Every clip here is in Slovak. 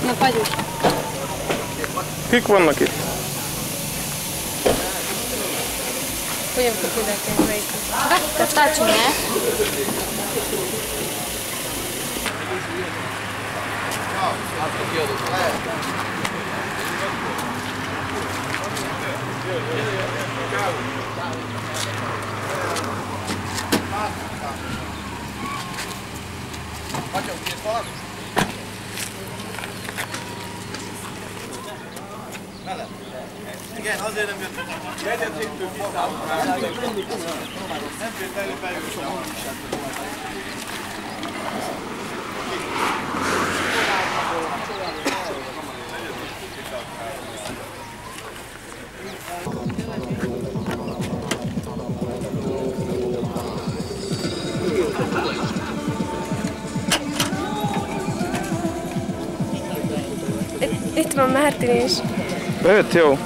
Na, vagyunk. Kik vannak itt? Pojďme to půjde, to stačí, ne? Igen, azért nem jött. Jegyetségtől vissza. Nem fél beültem. Itt van Mártin is. Bejött, jó.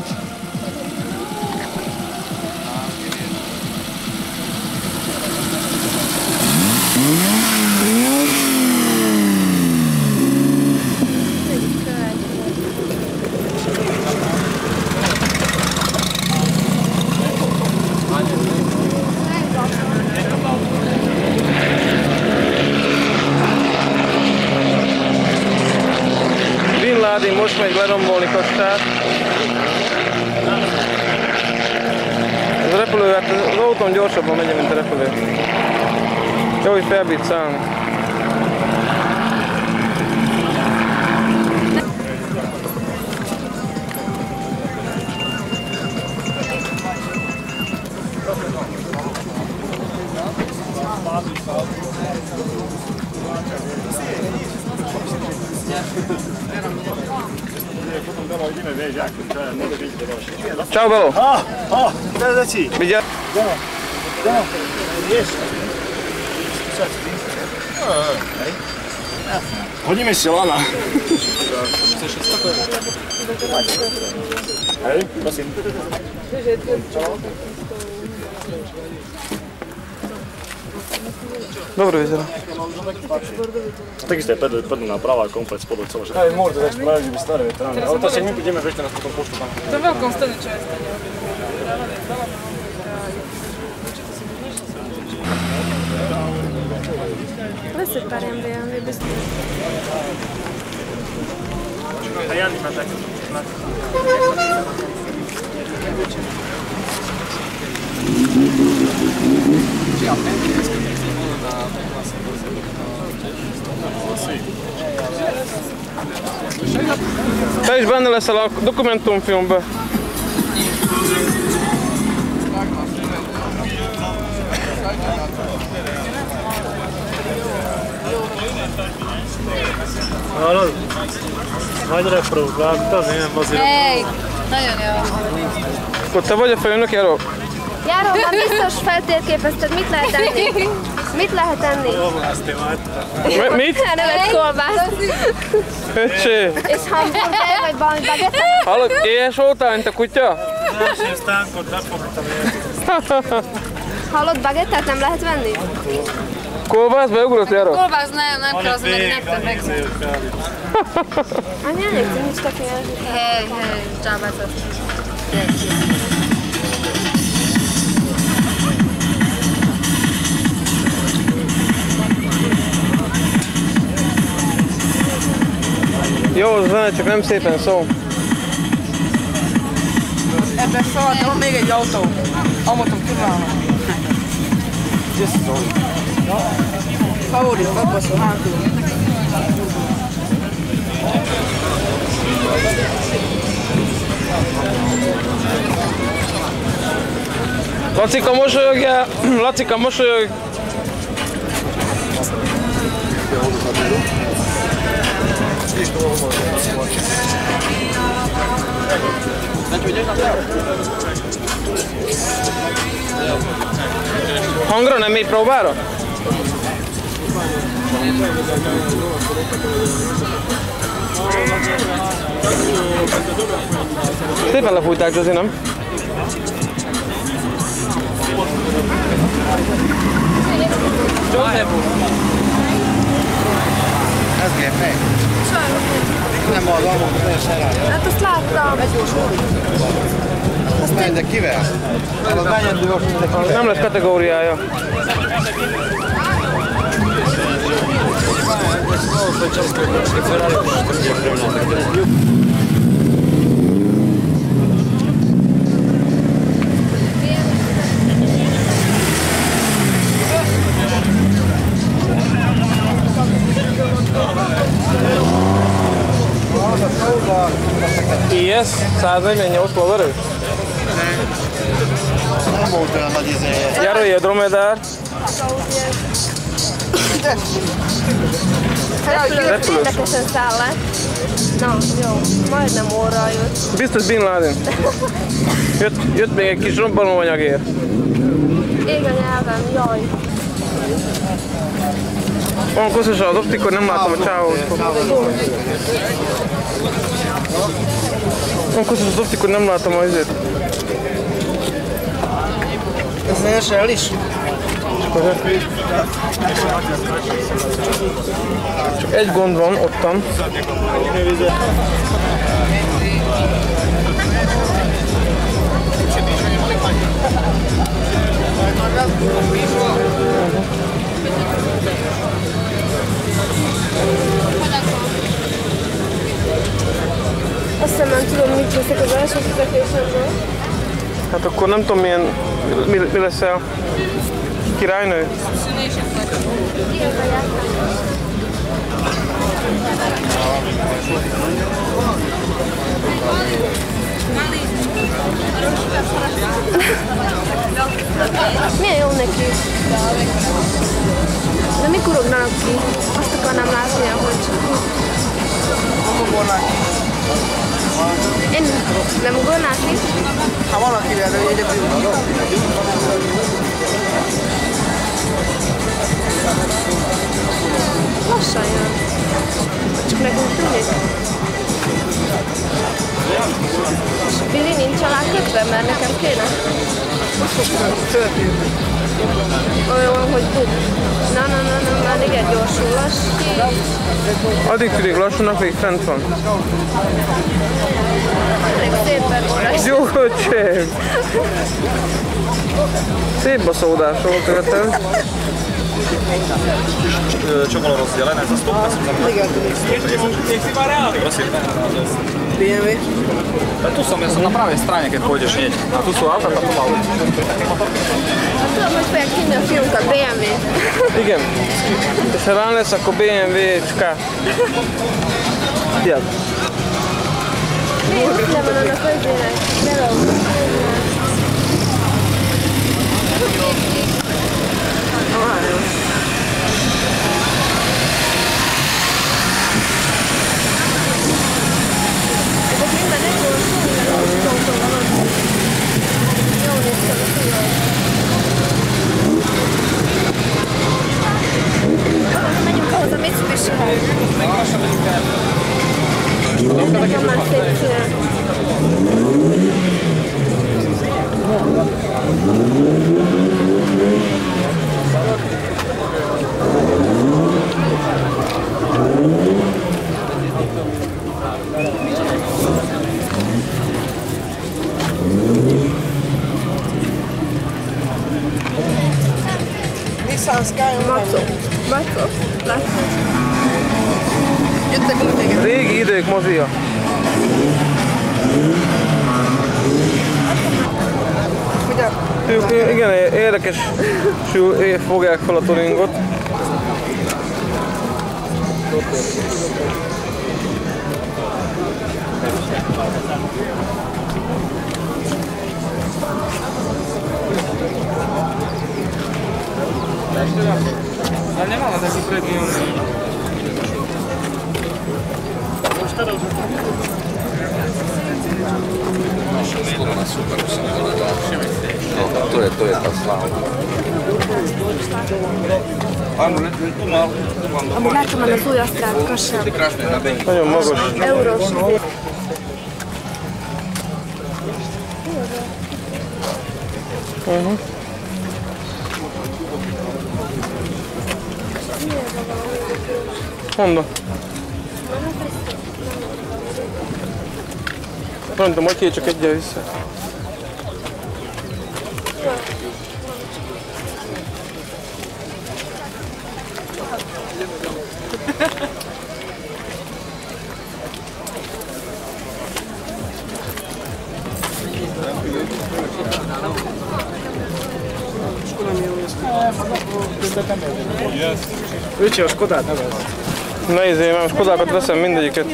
Bin Laden most megy lerombolni Kostát. Ez a repülő, hát az autón gyorsabban megy, mint a repülő. Jó, hogy felbít szállni. Ciao Bello! Deci! Vigyázz! Hodíme si lana. Hej, prosím. Dobro vyzerá. Takisto je pedlná pravá komplet spolu celé. Hej, môžete dať spraviť, že by staré veterány. Ale to však my budeme, že ešte nás potom poštu tam. To veľkom stane, čo je stane. Összepárjam olyan, hogy biztos. A Jani már tak. Te is benne leszel a dokumentumfilmben. Hallod? Majd repróbáltad, én azért... Hely! Nagyon jó. Akkor te vagy a főnök, Járó? Járó, már biztos feltérképezted, mit lehet enni? Mit lehet enni? Mit? Nevet kolbászt. Öcsé! És hamburger, vagy valami bagettet? Hallod, éhes voltál, mint a kutya? Hallod, bagettet nem lehet venni? Kolbász, beugrott, Járó? Kolbász nem kell, az meg nektek meg. Anyánék, nincs takia. Hely, csábátot. Jó, az zene, csak nem szépen szól. Ebben szaladt, van még egy autó. Amatom kívánok. Favorit, megbasszol hátul. Lacika, mosolyogjál! Lacika, mosolyogj! Hangra nem mégy próbára? Szépen lefújták, Zsozi, nem? Ez gépnek? Nem az, amúgy teljesen rá. Hát azt láttam. Azt menj, de kivel? Az menjendő most mindenki. Nem lesz kategóriája. IS 148 lóerő? Nem volt olyan nagy izéje. Járója dromedár. Repülő érdekesen száll le. Na, jó, majdnem orral jött. Biztos Bin Laden. Jött még egy kis robbanóanyagért. Ég a nyelvem, jaj. Van koszos az optikon, nem látom a csávót. Van koszos az optikon, nem látom a izét. Ez első is? Csak egy gond van ottan. Azt hiszem nem tudom, mit veszek az első fizetésemből. Hát akkor nem tudom milyen, mi lesz a királynő? Milyen jó neki? De mikor ugranak ki? Azt akarnám látni, ahogy... Én nem ugornák ki? Ha valakivel, de egyedül. Lassan jön. Csak nekünk tűnik. És Billy nincs alá kötve, mert nekem kéne. Olyan, hogy buk. Na, már igen gyorsul, lassan. Addig tűnik lassanak, még fent van. Elég szépen van. Jó, öcsém! Szép baszódás volt követel. Čo bolo rozdelené za 100%? BMW. Tu som, ja som na pravej strane, keď pôjdeš hneď. A tu sú auta, tam auta. Hát tudom, hogy fogják hinni a fiúnkat, BMW. Igen. És ha rá lesz, akkor BMW-cska. Fiat. Miért nem van annak közének? Hello. Ezek minden egy jó néz ki a fiúk. Menjünk ahhoz a Mitsubishi-hez. Nekem már szép színe. Nissan Skyline. Macó. Látod? Jöttek úgy téged. Régi idők mozia. Ők igen, érdekes fogják fel a tuningot. Ale mama taki premium. To je ta sláva. Amúgy látom már az új Asztrát, kassám. Nagyon magas. Eurós. Honda. Pronto, majd ki csak egyel vissza. Öcsi, a Skodát nevez. Nehéz, én már Skodákat veszem mindegyiket.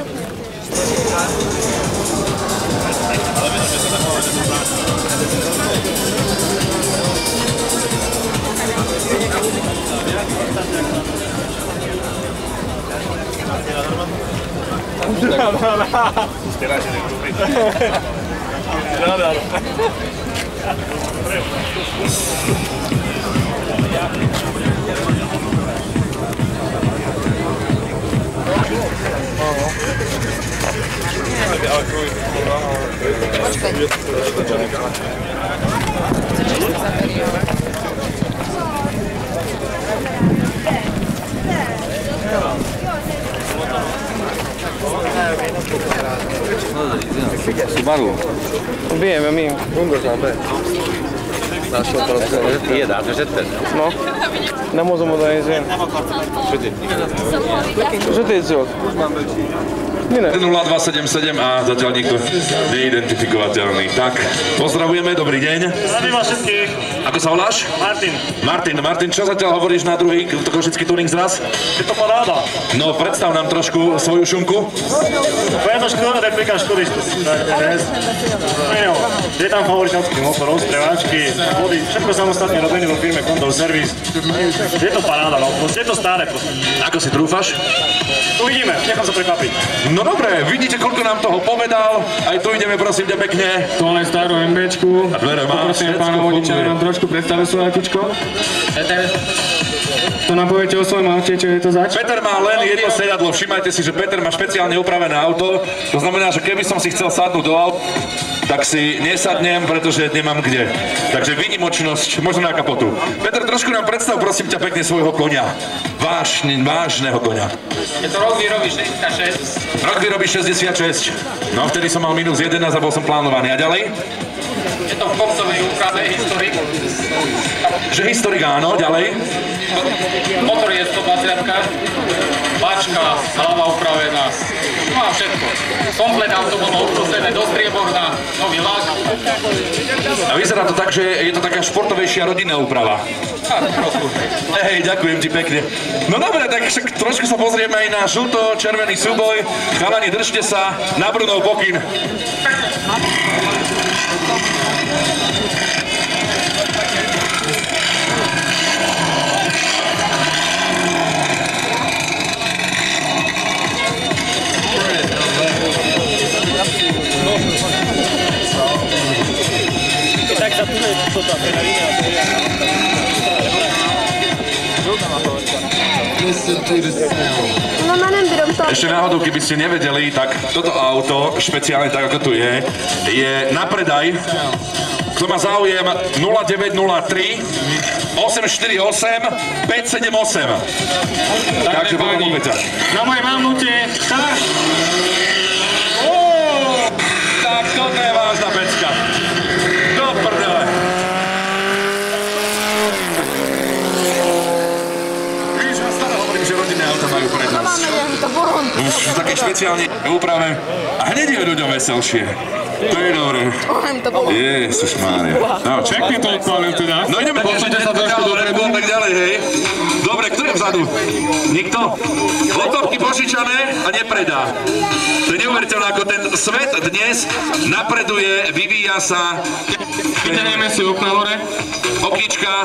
Subaru. BMW, mi? Gondoltam be. Másoltal a bizonyos. Ilyet átvezetted? No. Nem hozom oda én. Sötét. Sötét zöld. 0277 a zatiaľ nikto neidentifikovateľný. Tak, pozdravujeme, dobrý deň. Zdravím vás všetkých. Ako sa voláš? Martin, čo zatiaľ hovoríš na druhý košický tuning zraz? Je to paráda. No, predstav nám trošku svoju šunku. Pojedno Škoda, replika Škody 110. Je tam favoritánský motor, ostreváčky, body, všetko samostatne robené vo firme Condor Service. Je to paráda, no, je to stále. Ako si trúfaš? Uvidíme, nechám sa prekvapiť. No dobre, vidíte, koľko nám toho povedal. Aj tu ideme, prosím ťa pekne. Tohle starú MBčku. Dvere má, Poprosím pána vodiča, nám trošku predstavil svoje autičko. Peter, to nám poviete o svojom aute, čo je to zač? Peter má len jedno sedadlo. Všimajte si, že Peter má špeciálne upravené auto. To znamená, že keby som si chcel sadnúť do auta, tak si nesadnem, pretože nemám kde. Takže výnimočnosť, možno na kapotu. Peter, trošku nám predstav, prosím ťa pekne, svojho koňa. Vážneho koňa. Je to rok výroby 66. Rok výroby 66. No, vtedy som mal minus 11 a bol som plánovaný. A ďalej? Je to v kopcovej úprave historik. Že historik áno, ďalej? Motor je 120, bačka, hlava upravená. Má všetko. Komplet auto bolo uprostené do strieborna, nový lak. A vyzerá to tak, že je to taká športovejšia rodinná úprava. Hej, ďakujem ti pekne. No dobre, tak však trošku sa pozrieme aj na žlto-červený súboj. Chalani, držte sa, na Brunov pokyn. Ešte náhodou, keby ste nevedeli, tak toto auto, špeciálne tak ako tu je na predaj. Kto má záujem 0903 848 578. Takže potom opäť. Na moje mamute, tak. Tak toto je vážna pecka. Do prdele. Víš, ja stále hovorím, že rodinné auta majú prednosť. Už v takej špeciálnej úprave a hneď je ľuďom veselšie. To je dobré. Ježišmária. No, Pekne to odpálil teda. no ideme počítať sa trošku dopredu, tak ďalej, hej. Dobre, kto je vzadu? Nikto? Motorky požičané a nepredá. To je neuveriteľné, ako ten svet dnes napreduje, vyvíja sa. Vyťahneme si okna hore. Oknička.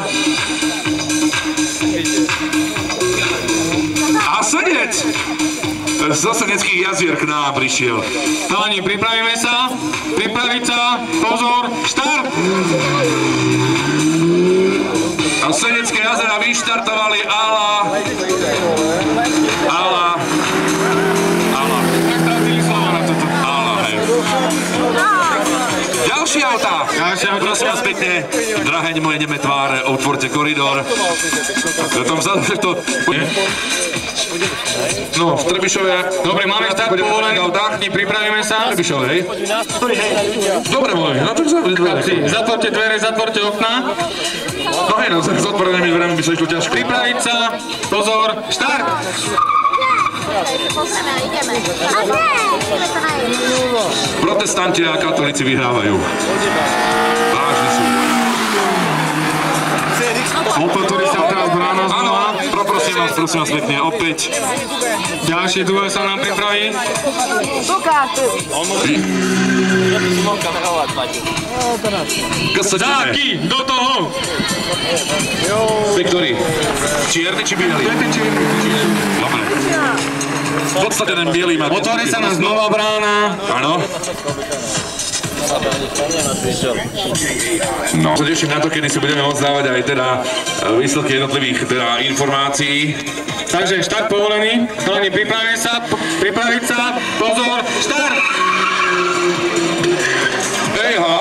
A Senec! Zo Seneckých jazier k nám prišiel. Chalani, pripravíme sa. Pripraviť sa. Pozor. Štart. A Senecké jazera vyštartovali Ala. Stratili slova na toto. Hej. Ďalšie autá. Prosím vás pekne, drahé moje neme tváre, otvorte koridor. Tom vzadu, to... No, v Trebišove... Dobre, máme štart povolený, pripravíme sa. Trebišove, hej? Dobre, môj, no tak Zatvorte dvere, zatvorte okna. No hej, no, s otvorenými dverami by sa išlo ťažko. Pripraviť sa, pozor, štart! Protestanti a katolíci vyhrávajú. Vážne sú. Opotúri sa teraz brána znova. Áno, prosím vás pekne, opäť. Ďalšie duel sa nám pripraví. Záky, do toho! Ktorý? Čierny či bielý? Dobre. V podstate ten bielý má... Otvorí sa nám znova brána. Áno. No, sa teším na to, kedy si budeme môcť dávať aj teda výsledky jednotlivých teda informácií. Takže štart povolený, chalani, pripraviť sa, pozor, štart! Ejha!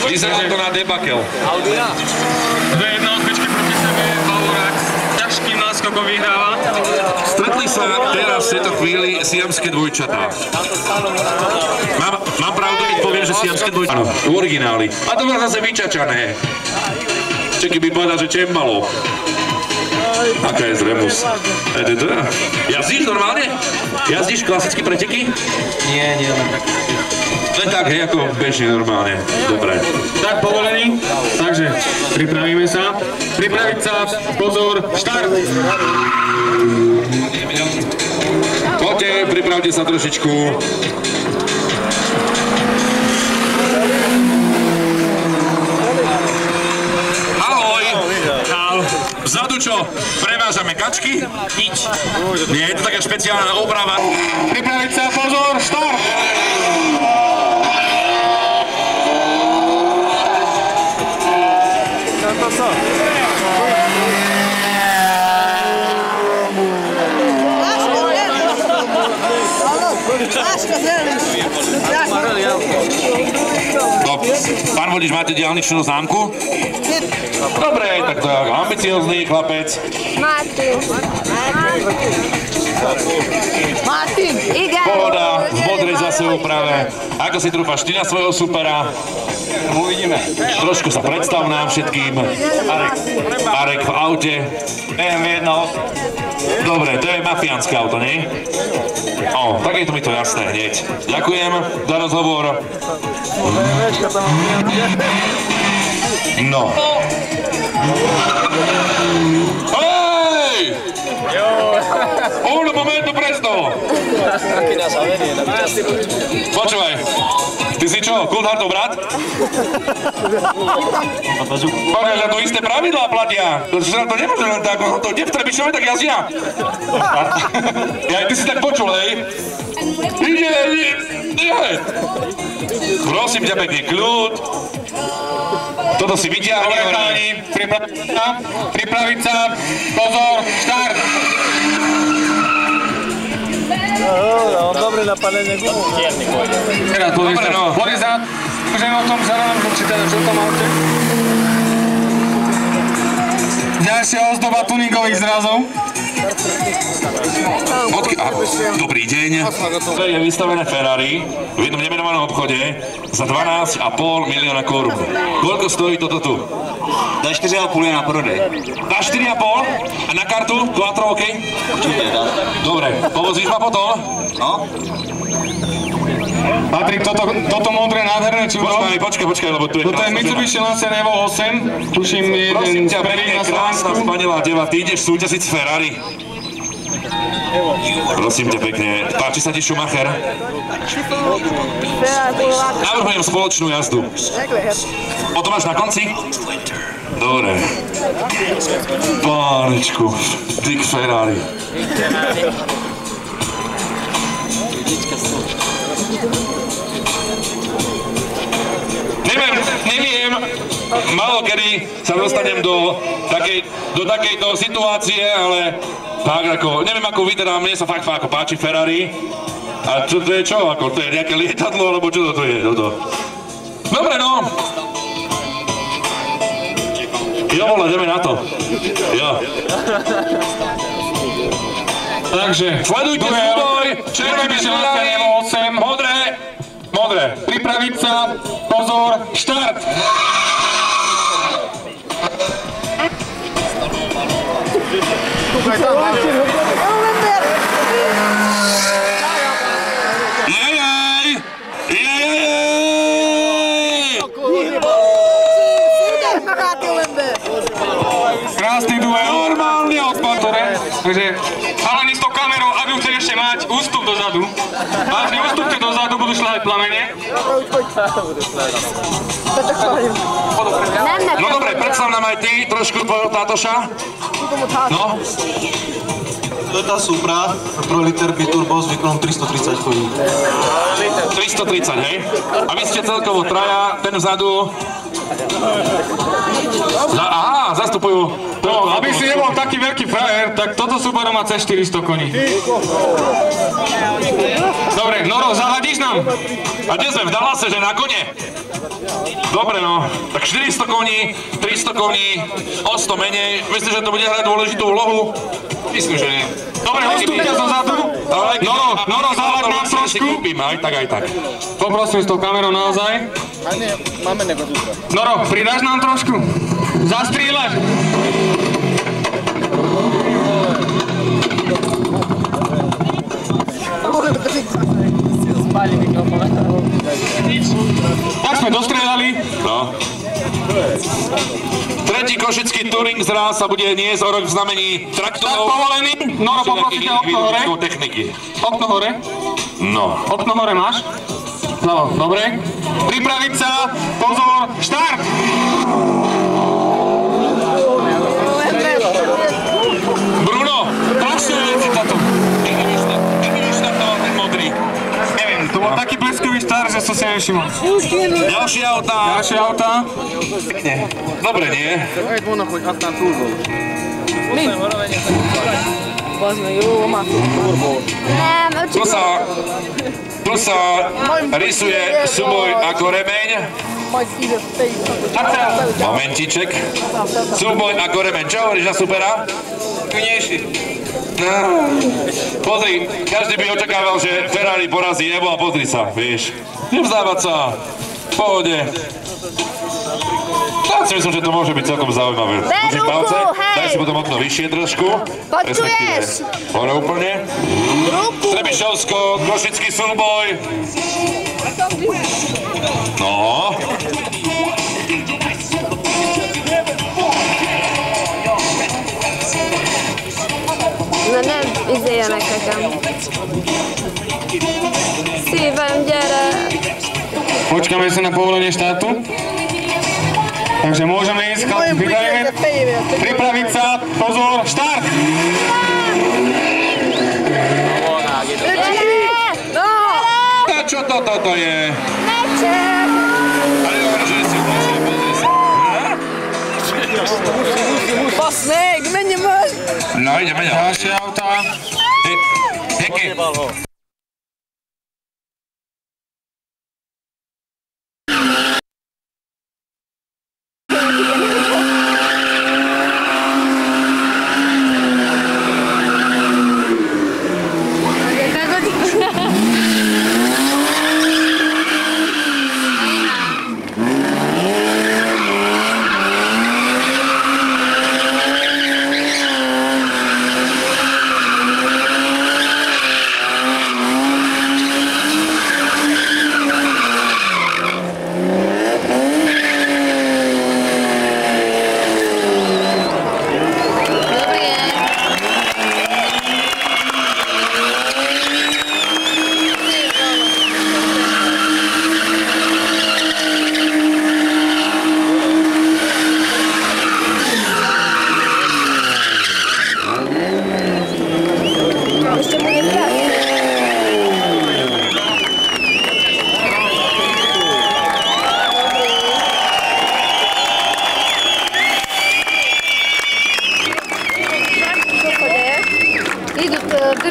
Vyzerá to na debakel. Dve jednotličky proti sebe, Baurax ťažkým náskokom vyhráva. Stretli sa teraz v tejto chvíli siamské dvojčatá. Mám pravdu, keď poviem, že siamské dvojčatá. Áno, v origináli. A to bolo zase vyčačané. Čeky by povedal, že čembalo. Aká je zremus? Jazdíš normálne? Jazdíš klasické preteky? Nie. Len tak, hej, ako bežne normálne. Dobre. Tak povolený, takže pripravíme sa. Pripraviť sa, pozor, štart! Poďte, pripravte sa trošičku. Ahoj! Vzadu čo? Prevážame kačky? Nič. Nie, je to taká špeciálna oprava. Pripraviť sa, pozor, štart! No, pán vodič, máte diaľničnú známku? Dobre, tak to je ambiciózny chlapec. Martin, igen. Pohoda, v modrej zase úprave. Ako si trúfaš ty na svojho supera? Uvidíme. Trošku sa predstav nám všetkým. Arek v aute. BMW 1.8. Dobre, to je mafiánske auto, nie? O, tak je to mi to jasné hneď. Ďakujem za rozhovor. No. Hej! Un momento presto! Počúvaj, ty si čo, Coulthardov brat? Povedal, že to isté pravidlá platia. To nemôže len tak, to kde v Trebišove, tak jazdia. Ja, ty si tak počul, hej? Ide. Prosím ťa pekne, kľud. Toto si vytiahli. Pripraviť sa, pozor, štart! Dobre napálenie gumu. Teraz podísť že o tom zelenom, či teda žltom aute. Ďalšia ozdoba tuningových zrazov. Dobrý deň. To je vystavené Ferrari v jednom nemenovanom obchode za 12,5 milióna korún. Koľko stojí toto tu? Za 4,5 je na prodej. Za 4,5? A na kartu? Quattro, OK? Určite, dá. Dobre, povozíš ma potom? No. Patrik, toto modré nádherné čudo. Počkaj, lebo tu je toto je Mitsubishi Lancer Evo 8. Tuším, jeden z prvých na Slovensku. Spanilá deva, ty ideš súťažiť s Ferrari. Prosím ťa pekne. Páči sa ti Schumacher? Navrhujem spoločnú jazdu. O to máš na konci? Dobre. Pánečku, ty k Ferrari. Neviem, málo kedy sa dostanem do takejto situácie, ale tak ako, neviem ako vy, teda mne sa fakt ako páči Ferrari. A čo to je čo? Ako, to je nejaké lietadlo, alebo čo to je? Toto? Dobre, no. Jo vole, ideme na to. Jo. Takže, Sledujte súboj, červený želanie, modré. pripraviť sa, pozor, štart! Krásny duel. Normálny odpad. Takže chalani s tou kamerou, ak ju chcete ešte mať, ústup dozadu. Vážne ústupte dozadu, budú šľahať plamene. No dobre, predstav nám aj ty trošku tvojho tátoša. No. Toyota Supra, 1 liter biturbo s výkonom 330 koní. 330, hej? A vy ste celkovo traja, ten vzadu... Aha, zastupujú... No, aby si nebol taký veľký frajer, tak toto Subaru má cez 400 koní. Dobre, Noro, zavadíš nám? A kde sme? V Dallase, že na kone? Dobre, no. Tak 400 koní, 300 koní, o 100 menej. Myslíš, že to bude hrať dôležitú úlohu? Myslím, že nie. Dobre, odstúpte dozadu. Noro, zavaď nám trošku. Aj tak. Poprosím s tou kamerou naozaj. Noro, pridáš nám trošku? Zastrieľaš. Tak sme dostrieľali. No. Tretí košický Touring zraz sa bude niesť o rok v znamení traktorov. Tak povolený. Noro, poprosíte okno hore. Techniky. Okno hore. No. Okno hore máš? No, dobre. Pripraviť sa. Pozor, štart! Bruno, trošku si toto. Kedy už štartoval ten modrý? Neviem, to bol taký bleskový štart, že som si nevšimol. Ďalšie autá. Pekne. Dobre, nie? Tu sa rysuje súboj ako remeň. Momentiček. Súboj ako remeň. Čo hovoríš na supera? No. Pozri, každý by očakával, že Ferrari porazí Evo a pozri sa, vieš. Nevzdávať sa. V pohode. Ja si myslím, že to môže byť celkom zaujímavé. Držím palce, daj si potom okno vyššie trošku. Počuješ? Hore úplne. Trebišovsko, košický súboj. No. Na nem izéljenek nekem. Szívem, gyere! Počkáme sa na povolenie štátu. Takže môžeme ísť, pripraviť sa, pozor, štart! No! A čo toto je? Meče! Ale dobre, že si uplačil, pozri sa. Basz meg, menjünk már! No, ideme. Ďalšie autá. Heky.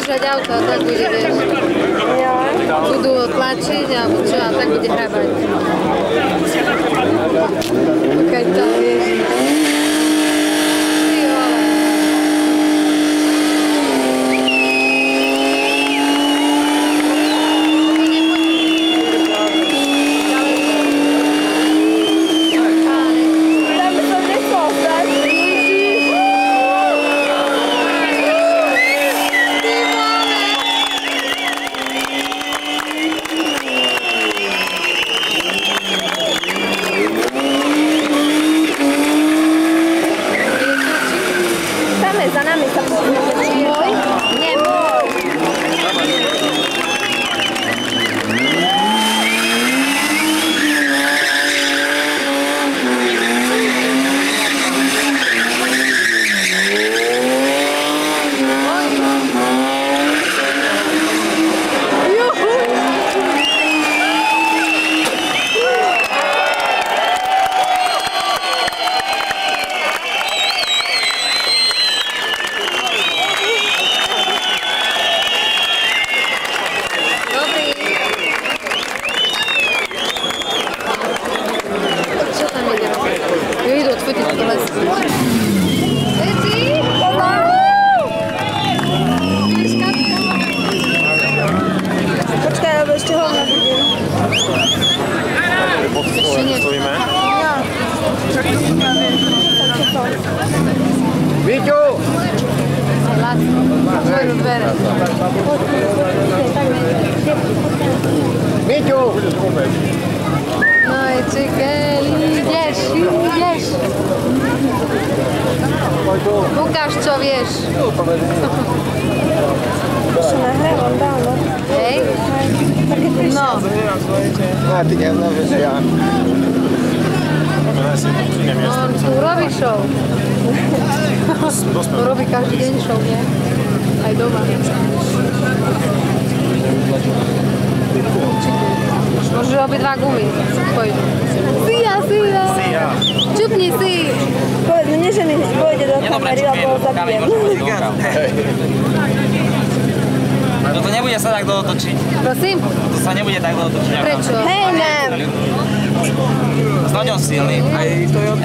držať auto a tak bude, vieš. Budú tlačiť alebo čo a tak bude hrabať. Keď to, vieš. Víťu! Otvoru dvere. Víťu! No i čekaj, ideš. Ukáž, čo vieš. Čo nahrávam dávno. Hej? No. A ty nevieš, ja. On tu robí show. Robí každý deň show, nie? Aj doma. Môžeš robiť 2 gumy. Pojdu. Sija. Čupni si. Mne, že mi pôjde do kamery, lebo ho zabijem. No to nebude sa takto otočiť. Prosím? To sa nebude takto otočiť. Prečo? Hej, ne. S Noďom silný.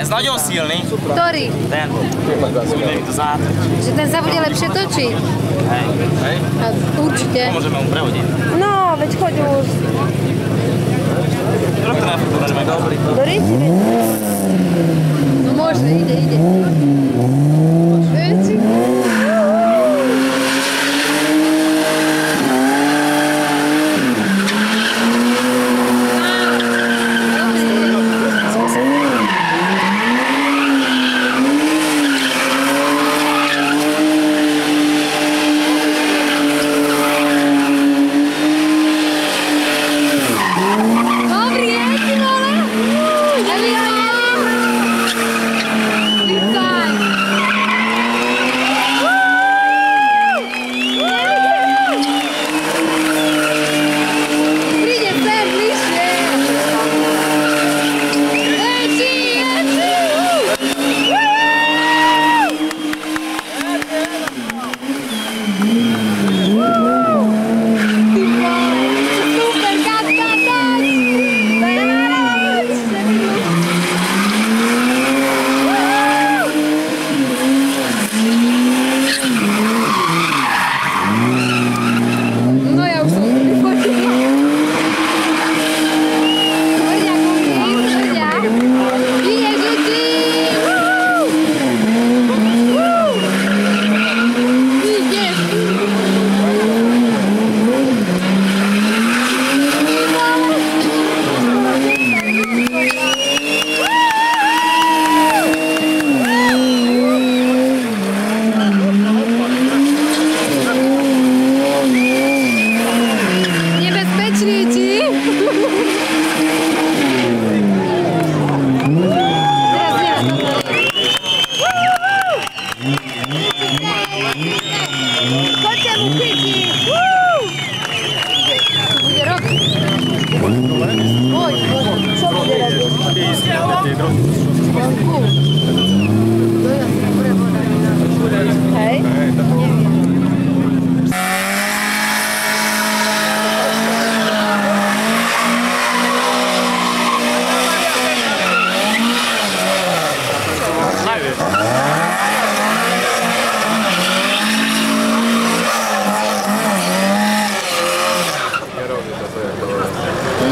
S Noďom silný. Ktorý? Ten. Bude mi to zátočiť. Že ten sa bude lepšie točiť? Hej. A určite. Môžeme mu prehodiť. No, veď choď už. Rok to najprv môžeme dobrý. Do Ríči, veď. No môže, ide. Viete?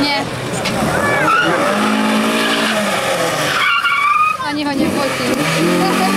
Nie. Ani ho nepotím.